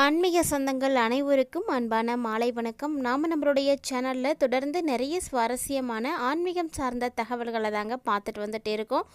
ஆன்மீக சொந்தங்கள் அனைவருக்கும் அன்பான மாலை வணக்கம். நாம் நம்மளுடைய சேனலில் தொடர்ந்து நிறைய சுவாரஸ்யமான ஆன்மீகம் சார்ந்த தகவல்களை தாங்க பார்த்துட்டு வந்துட்டே இருக்கோம்.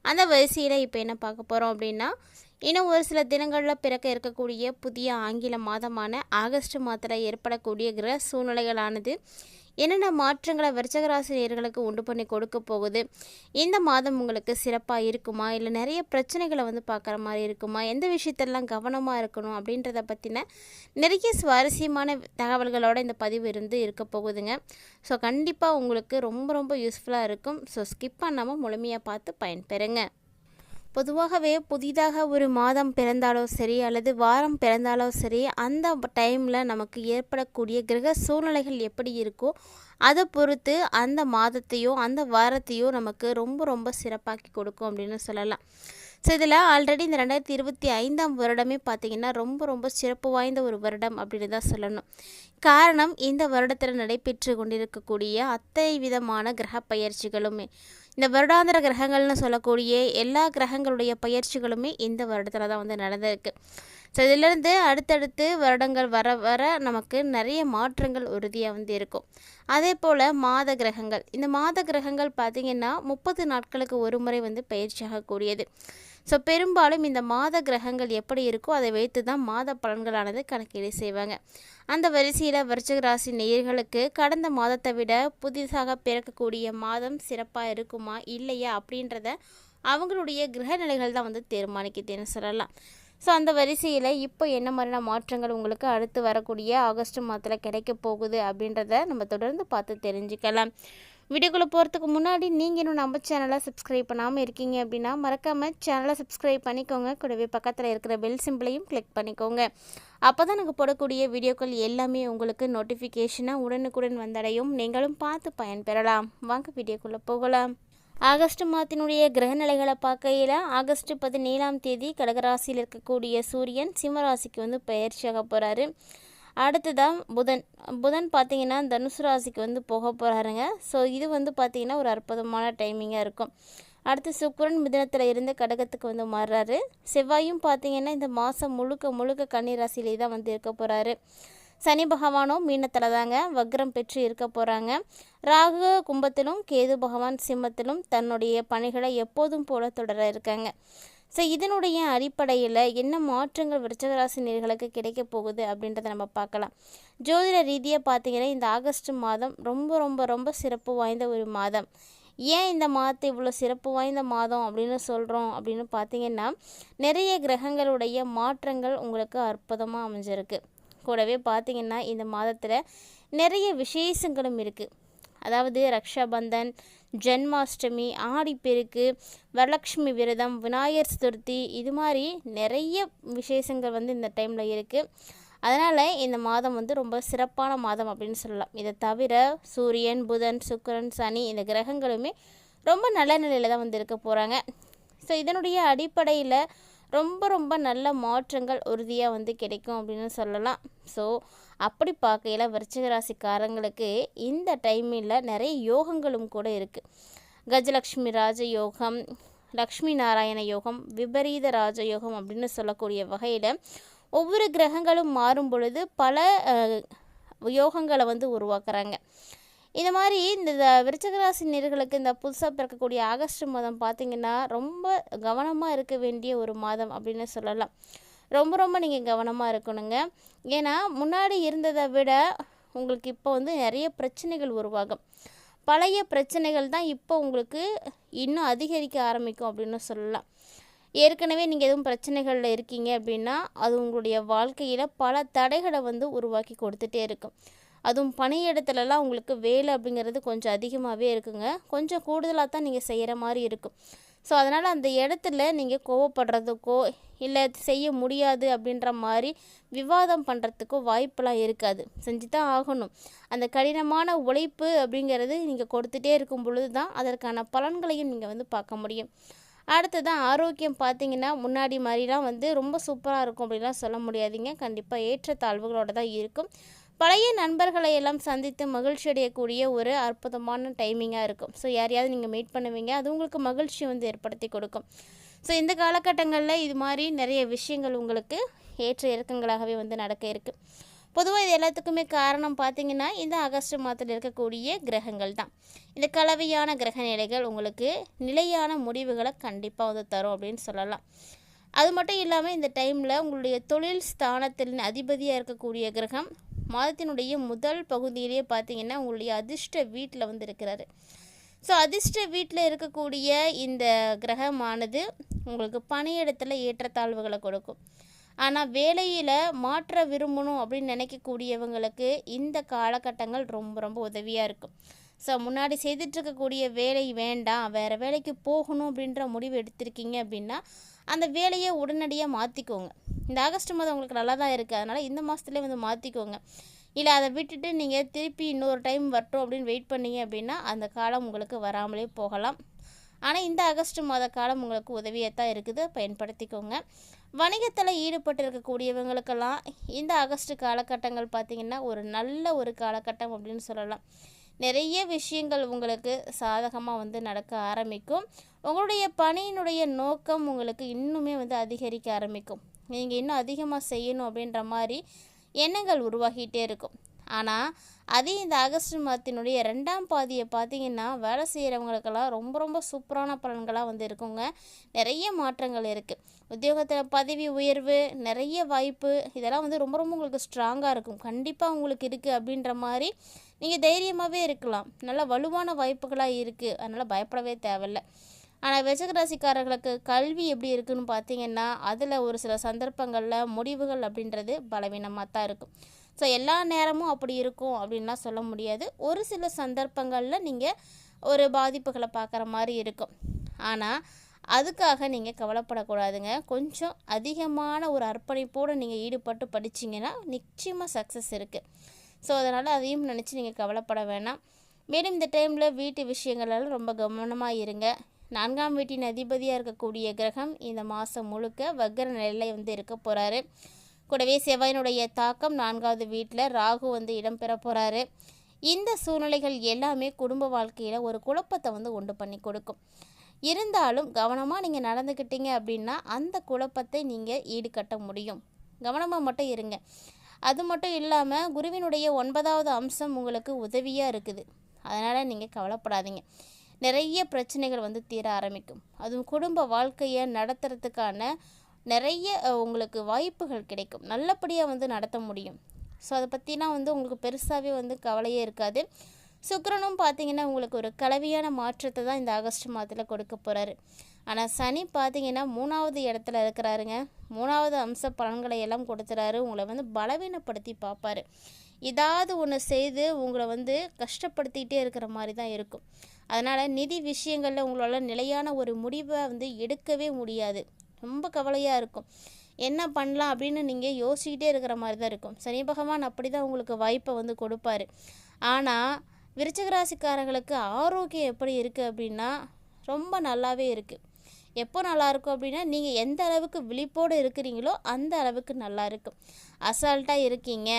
அந்த வரிசையில் இப்போ என்ன பார்க்க போகிறோம் அப்படின்னா, இன்னும் ஒரு சில தினங்களில் பிறக்க இருக்கக்கூடிய புதிய ஆங்கில மாதமான ஆகஸ்ட் மாதத்தில் ஏற்படக்கூடிய கிரக சூழ்நிலைகளானது என்னென்ன மாற்றங்களை விருச்சிக ராசி நேயர்களுக்கு உண்டு பண்ணி கொடுக்க போகுது, இந்த மாதம் உங்களுக்கு சிறப்பாக இருக்குமா, இல்லை நிறைய பிரச்சனைகளை பார்க்குற மாதிரி இருக்குமா, எந்த விஷயத்தெல்லாம் கவனமாக இருக்கணும் அப்படின்றத பற்றின நிறைய சுவாரஸ்யமான தகவல்களோடு இந்த பதிவு இருக்க போகுதுங்க. ஸோ கண்டிப்பாக உங்களுக்கு ரொம்ப ரொம்ப யூஸ்ஃபுல்லாக இருக்கும். ஸோ ஸ்கிப் பண்ணாமல் முழுமையாக பார்த்து பயன்பெறுங்க. பொதுவாகவே புதிதாக ஒரு மாதம் பிறந்தாலோ சரி அல்லது வாரம் பிறந்தாலோ சரி, அந்த டைமில் நமக்கு ஏற்படக்கூடிய கிரக சூழ்நிலைகள் எப்படி இருக்கோ அதை பொறுத்து அந்த மாதத்தையோ அந்த வாரத்தையோ நமக்கு ரொம்ப ரொம்ப சிறப்பாக்கி கொடுக்கும் அப்படின்னு சொல்லலாம். ஸோ இதில் ஆல்ரெடி இந்த 2025 வருடமே பார்த்திங்கன்னா ரொம்ப ரொம்ப சிறப்பு வாய்ந்த ஒரு வருடம் அப்படின்னு தான் சொல்லணும். காரணம், இந்த வருடத்தில் நடைபெற்று கொண்டிருக்கக்கூடிய அத்தனை விதமான கிரக பயிற்சிகளுமே, இந்த வருடாந்திர கிரகங்கள்னு சொல்லக்கூடிய எல்லா கிரகங்களுடைய பயிற்சிகளுமே இந்த வருடத்தில் தான் நடந்திருக்கு. ஸோ இதிலிருந்து அடுத்தடுத்து வருடங்கள் வர வர நமக்கு நிறைய மாற்றங்கள் உறுதியாக இருக்கும். அதே போல் மாத கிரகங்கள், இந்த மாத கிரகங்கள் பார்த்திங்கன்னா 30 நாட்களுக்கு ஒரு முறை பயிற்சியாகக்கூடியது. ஸோ பெரும்பாலும் இந்த மாத கிரகங்கள் எப்படி இருக்கோ அதை வைத்து தான் மாத பலன்களானது கணக்கீடு செய்வாங்க. அந்த வரிசையில் விருச்சிக ராசி நேயர்களுக்கு கடந்த மாதத்தை விட புதிதாக பிறக்கக்கூடிய மாதம் சிறப்பாக இருக்குமா இல்லையா அப்படின்றத அவங்களுடைய கிரக நிலைகள் தான் தீர்மானிக்குதுன்னு சொல்லலாம். ஸோ அந்த வரிசையில் இப்போ என்ன மாதிரியான மாற்றங்கள் உங்களுக்கு அடுத்து வரக்கூடிய ஆகஸ்ட் மாதத்தில் கிடைக்க போகுது அப்படின்றத நம்ம தொடர்ந்து பார்த்து தெரிஞ்சுக்கலாம். வீடியோக்குள்ளே போகிறதுக்கு முன்னாடி நீங்கள் இன்னும் நம்ம சேனலை சப்ஸ்கிரைப் பண்ணாமல் இருக்கீங்க அப்படின்னா மறக்காமல் சேனலை சப்ஸ்கிரைப் பண்ணிக்கோங்க. கூடவே பக்கத்தில் இருக்கிற பெல் சிம்பிளையும் கிளிக் பண்ணிக்கோங்க. அப்போ தான் நாங்கள் போடக்கூடிய வீடியோக்கள் எல்லாமே உங்களுக்கு நோட்டிஃபிகேஷனாக உடனுக்குடன் வந்தடையும். நீங்களும் பார்த்து பயன்பெறலாம். வாங்க வீடியோக்குள்ளே போகலாம். ஆகஸ்ட் மாதத்தினுடைய கிரகநிலைகளை பார்க்கையில் ஆகஸ்ட் 17ஆம் தேதி கடகராசியில் இருக்கக்கூடிய சூரியன் சிம்மராசிக்கு பயிற்சியாக போகிறாரு. அடுத்ததான் புதன் பார்த்திங்கன்னா தனுசு ராசிக்கு போக போகிறாருங்க. ஸோ இது பார்த்திங்கன்னா ஒரு அற்புதமான டைமிங்காக இருக்கும். அடுத்து சுக்கிரன் மிதுனத்தில் இருந்து கடகத்துக்கு மாறுறாரு. செவ்வாயும் பார்த்திங்கன்னா இந்த மாதம் முழுக்க கன்னி ராசியிலே தான் இருக்க போகிறாரு. சனி பகவானும் மீனத்தில் தாங்க வக்ரம் பெற்று இருக்க போகிறாங்க. ராகு கும்பத்திலும் கேது பகவான் சிம்மத்திலும் தன்னுடைய பணிகளை எப்போதும் போல தொடர இருக்காங்க. ஸோ இதனுடைய அடிப்படையில் என்ன மாற்றங்கள் விருச்சிக ராசி நேயர்களுக்கு கிடைக்க போகுது அப்படின்றத நம்ம பார்க்கலாம். ஜோதிட ரீதியாக பார்த்திங்கன்னா இந்த ஆகஸ்ட் மாதம் ரொம்ப ரொம்ப ரொம்ப சிறப்பு வாய்ந்த ஒரு மாதம். ஏன் இந்த மாதத்தை இவ்வளோ சிறப்பு வாய்ந்த மாதம் அப்படின்னு சொல்கிறோம் அப்படின்னு பார்த்திங்கன்னா, நிறைய கிரகங்களுடைய மாற்றங்கள் உங்களுக்கு அற்புதமாக அமைஞ்சிருக்கு. கூடவே பார்த்திங்கன்னா இந்த மாதத்தில் நிறைய விசேஷங்களும் இருக்குது. அதாவது ரக்ஷாபந்தன், ஜென்மாஷ்டமி, ஆடிப்பெருக்கு, வரலட்சுமி விரதம், விநாயகர் சதுர்த்தி, இது மாதிரி நிறைய விசேஷங்கள் இந்த டைமில் இருக்குது. அதனால் இந்த மாதம் ரொம்ப சிறப்பான மாதம் அப்படின்னு சொல்லலாம். இதை தவிர சூரியன், புதன், சுக்கிரன், சனி இந்த கிரகங்களுமே ரொம்ப நல்ல நிலையில் தான் இருக்க போகிறாங்க. ஸோ இதனுடைய அடிப்படையில் ரொம்ப ரொம்ப நல்ல மாற்றங்கள் உறுதியாக கிடைக்கும் அப்படின்னு சொல்லலாம். ஸோ அப்படி பார்க்கையில் விருச்சிக ராசிக்காரங்களுக்கு இந்த டைமில் நிறைய யோகங்களும் கூட இருக்குது. கஜலக்ஷ்மி ராஜயோகம், லக்ஷ்மி நாராயண யோகம், விபரீத ராஜயோகம் அப்படின்னு சொல்லக்கூடிய வகையில் ஒவ்வொரு கிரகங்களும் மாறும் பொழுது பல யோகங்களை உருவாக்குறாங்க. இந்த மாதிரி இந்த விருச்சிக ராசி நேயர்களுக்கு இந்த புதுசாக பிறக்கக்கூடிய ஆகஸ்ட் மாதம் பார்த்திங்கன்னா ரொம்ப கவனமாக இருக்க வேண்டிய ஒரு மாதம் அப்படின்னு சொல்லலாம். ரொம்ப ரொம்ப நீங்கள் கவனமாக இருக்கணுங்க. ஏன்னா முன்னாடி இருந்ததை விட உங்களுக்கு இப்போ நிறைய பிரச்சனைகள் உருவாகும். பழைய பிரச்சனைகள் தான் இப்போ உங்களுக்கு இன்னும் அதிகரிக்க ஆரம்பிக்கும் அப்படின்னு சொல்லலாம். ஏற்கனவே நீங்கள் எதுவும் பிரச்சனைகளில் இருக்கீங்க அப்படின்னா அது உங்களுடைய வாழ்க்கையில் பல தடைகளை உருவாக்கி கொடுத்துட்டே இருக்கும். அதுவும் பணியிடத்துலலாம் உங்களுக்கு வேலை அப்படிங்கிறது கொஞ்சம் அதிகமாகவே இருக்குங்க. கொஞ்சம் கூடுதலாக தான் நீங்கள் செய்கிற மாதிரி இருக்கும். ஸோ அதனால் அந்த இடத்துல நீங்கள் கோவப்படுறதுக்கோ இல்லை செய்ய முடியாது அப்படின்ற மாதிரி விவாதம் பண்ணுறதுக்கோ வாய்ப்பெல்லாம் இருக்காது. செஞ்சு தான் ஆகணும். அந்த கடினமான உழைப்பு அப்படிங்கிறது நீங்கள் கொடுத்துட்டே இருக்கும் பொழுது தான் அதற்கான பலன்களையும் நீங்கள் பார்க்க முடியும். அடுத்ததான் ஆரோக்கியம் பார்த்திங்கன்னா முன்னாடி மாதிரிலாம் ரொம்ப சூப்பராக இருக்கும் அப்படின்லாம் சொல்ல முடியாதீங்க. கண்டிப்பாக ஏற்றத்தாழ்வுகளோடு தான் இருக்கும். பழைய நண்பர்களை எல்லாம் சந்தித்து மகிழ்ச்சி அடையக்கூடிய ஒரு அற்புதமான டைமிங்காக இருக்கும். ஸோ யாரையாவது நீங்கள் மீட் பண்ணுவீங்க, அது உங்களுக்கு மகிழ்ச்சி ஏற்படுத்தி கொடுக்கும். ஸோ இந்த காலகட்டங்களில் இது மாதிரி நிறைய விஷயங்கள் உங்களுக்கு ஏற்ற இறக்கங்களாகவே வந்து நடக்க இருக்குது. பொதுவாக இது எல்லாத்துக்குமே காரணம் பார்த்திங்கன்னா இந்த ஆகஸ்ட் மாதத்தில் இருக்கக்கூடிய கிரகங்கள் தான். இந்த கலவையான கிரக நிலைகள் உங்களுக்கு நிலையான முடிவுகளை கண்டிப்பாக வந்து தரும் அப்படின்னு சொல்லலாம். அது மட்டும் இல்லாமல் இந்த டைமில் உங்களுடைய தொழில் ஸ்தானத்தின் அதிபதியாக இருக்கக்கூடிய கிரகம் மாதத்தினுடைய முதல் பகுதியிலேயே பார்த்திங்கன்னா உங்களுடைய அதிர்ஷ்ட வீட்டில் வந்து இருக்கிறாரு. ஸோ அதிர்ஷ்ட வீட்டில் இருக்கக்கூடிய இந்த கிரகமானது உங்களுக்கு பணியிடத்தில் ஏற்றத்தாழ்வுகளை கொடுக்கும். ஆனால் வேலையில் மாற்ற விரும்பணும் அப்படின்னு நினைக்கக்கூடியவங்களுக்கு இந்த காலகட்டங்கள் ரொம்ப ரொம்ப உதவியாக இருக்கும். ஸோ முன்னாடி செய்துட்ருக்கக்கூடிய வேலை வேண்டாம், வேறு வேலைக்கு போகணும் அப்படின்ற முடிவு எடுத்திருக்கீங்க அப்படின்னா அந்த வேலையை உடனடியாக மாற்றிக்கோங்க. இந்த ஆகஸ்ட் மாதம் உங்களுக்கு நல்லா தான் இருக்குது, அதனால் இந்த மாதத்துலேயே வந்து மாற்றிக்கோங்க. இல்லை அதை விட்டுட்டு நீங்கள் திருப்பி இன்னொரு டைம் வரட்டும் அப்படின்னு வெயிட் பண்ணிங்க அப்படின்னா அந்த காலம் உங்களுக்கு வராமலே போகலாம். ஆனால் இந்த ஆகஸ்ட் மாத காலம் உங்களுக்கு உதவியாக தான் இருக்குது, பயன்படுத்திக்கோங்க. வணிகத்தில் ஈடுபட்டு இருக்கக்கூடியவங்களுக்கெல்லாம் இந்த ஆகஸ்ட் காலகட்டங்கள் பார்த்திங்கன்னா ஒரு நல்ல ஒரு காலகட்டம் அப்படின்னு சொல்லலாம். நிறைய விஷயங்கள் உங்களுக்கு சாதகமாக வந்து நடக்க ஆரம்பிக்கும். உங்களுடைய பணியினுடைய நோக்கம் உங்களுக்கு இன்னுமே வந்து அதிகரிக்க ஆரம்பிக்கும். நீங்கள் இன்னும் அதிகமாக செய்யணும் அப்படின்ற மாதிரி எண்ணங்கள் உருவாகிட்டே இருக்கும். ஆனால் அதே இந்த ஆகஸ்ட் மாதத்தினுடைய 2ஆம் பாதியை பார்த்திங்கன்னா வேலை செய்கிறவங்களுக்கெல்லாம் ரொம்ப ரொம்ப சூப்பரான பலன்களாக வந்து இருக்குங்க. நிறைய மாற்றங்கள் இருக்குது. உத்தியோகத்தில் பதவி உயர்வு, நிறைய வாய்ப்பு, இதெல்லாம் வந்து ரொம்ப ரொம்ப உங்களுக்கு ஸ்ட்ராங்காக இருக்கும். கண்டிப்பாக உங்களுக்கு இருக்குது அப்படின்ற மாதிரி நீங்கள் தைரியமாகவே இருக்கலாம். நல்ல வலுவான வாய்ப்புகளாக இருக்குது, அதனால் பயப்படவே தேவையில்லை. ஆனால் விருச்சிக ராசிக்காரர்களுக்கு கல்வி எப்படி இருக்குதுன்னு பார்த்திங்கன்னா அதில் ஒரு சில சந்தர்ப்பங்களில் முடிவுகள் அப்படின்றது பலவீனமாக தான் இருக்கும். ஸோ எல்லா நேரமும் அப்படி இருக்கும் அப்படின்லாம் சொல்ல முடியாது. ஒரு சில சந்தர்ப்பங்களில் நீங்கள் ஒரு பாதிப்புகளை பார்க்குற மாதிரி இருக்கும். ஆனால் அதுக்காக நீங்கள் கவலைப்படக்கூடாதுங்க. கொஞ்சம் அதிகமான ஒரு அர்ப்பணிப்போடு நீங்கள் ஈடுபட்டு படிச்சிங்கன்னா நிச்சயமாக சக்ஸஸ் இருக்குது. ஸோ அதனால் அதையும் நினச்சி நீங்கள் கவலைப்பட வேணாம். மேலும் இந்த டைமில் வீட்டு விஷயங்களெல்லாம் ரொம்ப கவனமாக இருங்க. 4ஆம் வீட்டின் அதிபதியாக இருக்கக்கூடிய கிரகம் இந்த மாதம் முழுக்க வக்ர நிலையில் வந்து இருக்க போகிறாரு. கூடவே செவ்வாயினுடைய தாக்கம் 4வது வீட்டில் ராகு வந்து இடம்பெற போகிறாரு. இந்த சூழ்நிலைகள் எல்லாமே குடும்ப வாழ்க்கையில் ஒரு குழப்பத்தை வந்து உண்டு பண்ணி கொடுக்கும். இருந்தாலும் கவனமாக நீங்கள் நடந்துக்கிட்டீங்க அப்படின்னா அந்த குழப்பத்தை நீங்கள் ஈடுகட்ட முடியும். கவனமாக மட்டும் இருங்க. அது மட்டும் இல்லாமல் குருவினுடைய 9வது அம்சம் உங்களுக்கு உதவியாக இருக்குது, அதனால் நீங்கள் கவலைப்படாதீங்க. நிறைய பிரச்சனைகள் வந்து தீர ஆரம்பிக்கும். அதுவும் குடும்ப வாழ்க்கையை நடத்துறதுக்கான நிறைய உங்களுக்கு வாய்ப்புகள் கிடைக்கும். நல்லபடியாக வந்து நடத்த முடியும். ஸோ அதை பற்றிலாம் வந்து உங்களுக்கு பெருசாகவே வந்து கவலையே இருக்காது. சுக்கிரனும் பார்த்திங்கன்னா உங்களுக்கு ஒரு கலவையான மாற்றத்தை தான் இந்த ஆகஸ்ட் மாதத்தில் கொடுக்க போகிறாரு. ஆனால் சனி பார்த்திங்கன்னா 3வது இடத்துல இருக்கிறாருங்க. 3வது அம்ச பலன்களை எல்லாம் கொடுத்துறாரு. உங்களை வந்து பலவீனப்படுத்தி பார்ப்பார். ஏதாவது ஒன்று செய்து உங்களை வந்து கஷ்டப்படுத்திகிட்டே இருக்கிற மாதிரி தான் இருக்கும். அதனால் நிதி விஷயங்களில் உங்களால் நிலையான ஒரு முடிவை வந்து எடுக்கவே முடியாது. ரொம்ப கவலையாக இருக்கும். என்ன பண்ணலாம் அப்படின்னு நீங்கள் யோசிக்கிட்டே இருக்கிற மாதிரி தான் இருக்கும். சனி பகவான் அப்படி தான் உங்களுக்கு வாய்ப்பை வந்து கொடுப்பாரு. ஆனால் விருச்சிக ராசிக்காரர்களுக்கு ஆரோக்கியம் எப்படி இருக்குது அப்படின்னா ரொம்ப நல்லாவே இருக்குது. எப்போ நல்லாயிருக்கும் அப்படின்னா நீங்கள் எந்த அளவுக்கு விழிப்போடு இருக்கிறீங்களோ அந்த அளவுக்கு நல்லா இருக்கும். அசால்ட்டாக இருக்கீங்க,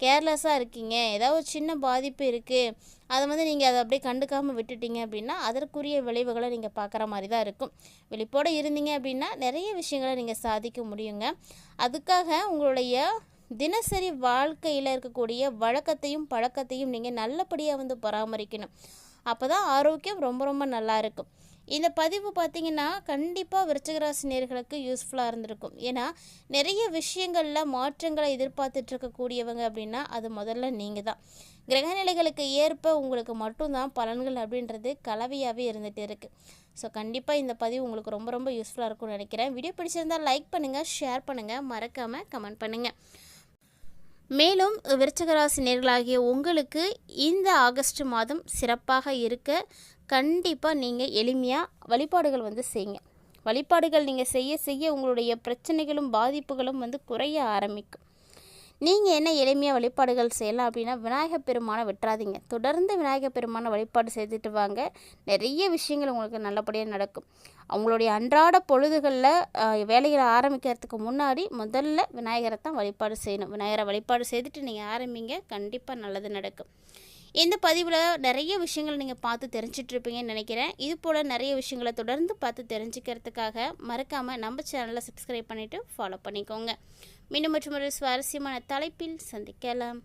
கேர்லெஸ்ஸாக இருக்கீங்க, ஏதாவது ஒரு சின்ன பாதிப்பு இருக்குது, அதை வந்து நீங்கள் அதை அப்படியே கண்டுக்காமல் விட்டுட்டீங்க அப்படின்னா அதற்குரிய விளைவுகளை நீங்கள் பார்க்குற மாதிரி தான் இருக்கும். விழிப்போடு இருந்தீங்க அப்படின்னா நிறைய விஷயங்களை நீங்கள் சாதிக்க முடியுங்க. அதுக்காக உங்களுடைய தினசரி வாழ்க்கையில் இருக்கக்கூடிய வழக்கத்தையும் பழக்கத்தையும் நீங்கள் நல்லபடியாக வந்து பராமரிக்கணும். அப்போ தான் ஆரோக்கியம் ரொம்ப ரொம்ப நல்லா இருக்கும். இந்த பதிவு பார்த்திங்கன்னா கண்டிப்பாக விருச்சிக ராசி நேயர்களுக்கு யூஸ்ஃபுல்லாக இருந்திருக்கும். ஏன்னா நிறைய விஷயங்களில் மாற்றங்களை எதிர்பார்த்துட்ருக்கக்கூடியவங்க அப்படின்னா அது முதல்ல நீங்கள் தான். கிரகநிலைகளுக்கு ஏற்ப உங்களுக்கு மட்டும்தான் பலன்கள் அப்படின்றது கலவையாகவே இருந்துகிட்டு இருக்குது. ஸோ கண்டிப்பாக இந்த பதிவு உங்களுக்கு ரொம்ப ரொம்ப யூஸ்ஃபுல்லாக இருக்கும்னு நினைக்கிறேன். வீடியோ பிடிச்சிருந்தால் லைக் பண்ணுங்கள், ஷேர் பண்ணுங்கள், மறக்காமல் கமெண்ட் பண்ணுங்கள். மேலும் விருச்சிக ராசி நேயர்களாகிய உங்களுக்கு இந்த ஆகஸ்ட் மாதம் சிறப்பாக இருக்க கண்டிப்பாக நீங்கள் எளிமையாக வழிபாடுகள் வந்து செய்யுங்க. வழிபாடுகள் நீங்கள் செய்ய செய்ய உங்களுடைய பிரச்சனைகளும் பாதிப்புகளும் வந்து குறைய ஆரம்பிக்கும். நீங்கள் என்ன எளிமையாக வழிபாடுகள் செய்யலாம் அப்படின்னா விநாயகர் பெருமானை விட்டுறாதீங்க. தொடர்ந்து விநாயகர் பெருமானை வழிபாடு செய்துட்டு வாங்க. நிறைய விஷயங்கள் உங்களுக்கு நல்லபடியாக நடக்கும். அவங்களுடைய அன்றாட பொழுதுகளில் வேலைகளை ஆரம்பிக்கிறதுக்கு முன்னாடி முதல்ல விநாயகரை தான் வழிபாடு செய்யணும். விநாயகரை வழிபாடு செய்துட்டு நீங்கள் ஆரம்பிங்க, கண்டிப்பாக நல்லது நடக்கும். இந்த பதிவில் நிறைய விஷயங்கள் நீங்கள் பார்த்து தெரிஞ்சிட்ருப்பீங்கன்னு நினைக்கிறேன். இது போல் நிறைய விஷயங்களை தொடர்ந்து பார்த்து தெரிஞ்சுக்கிறதுக்காக மறக்காமல் நம்ம சேனலை சப்ஸ்கிரைப் பண்ணிவிட்டு ஃபாலோ பண்ணிக்கோங்க. மீண்டும் மற்றும் ஒரு சுவாரஸ்யமான தலைப்பில் சந்திக்கலாம்.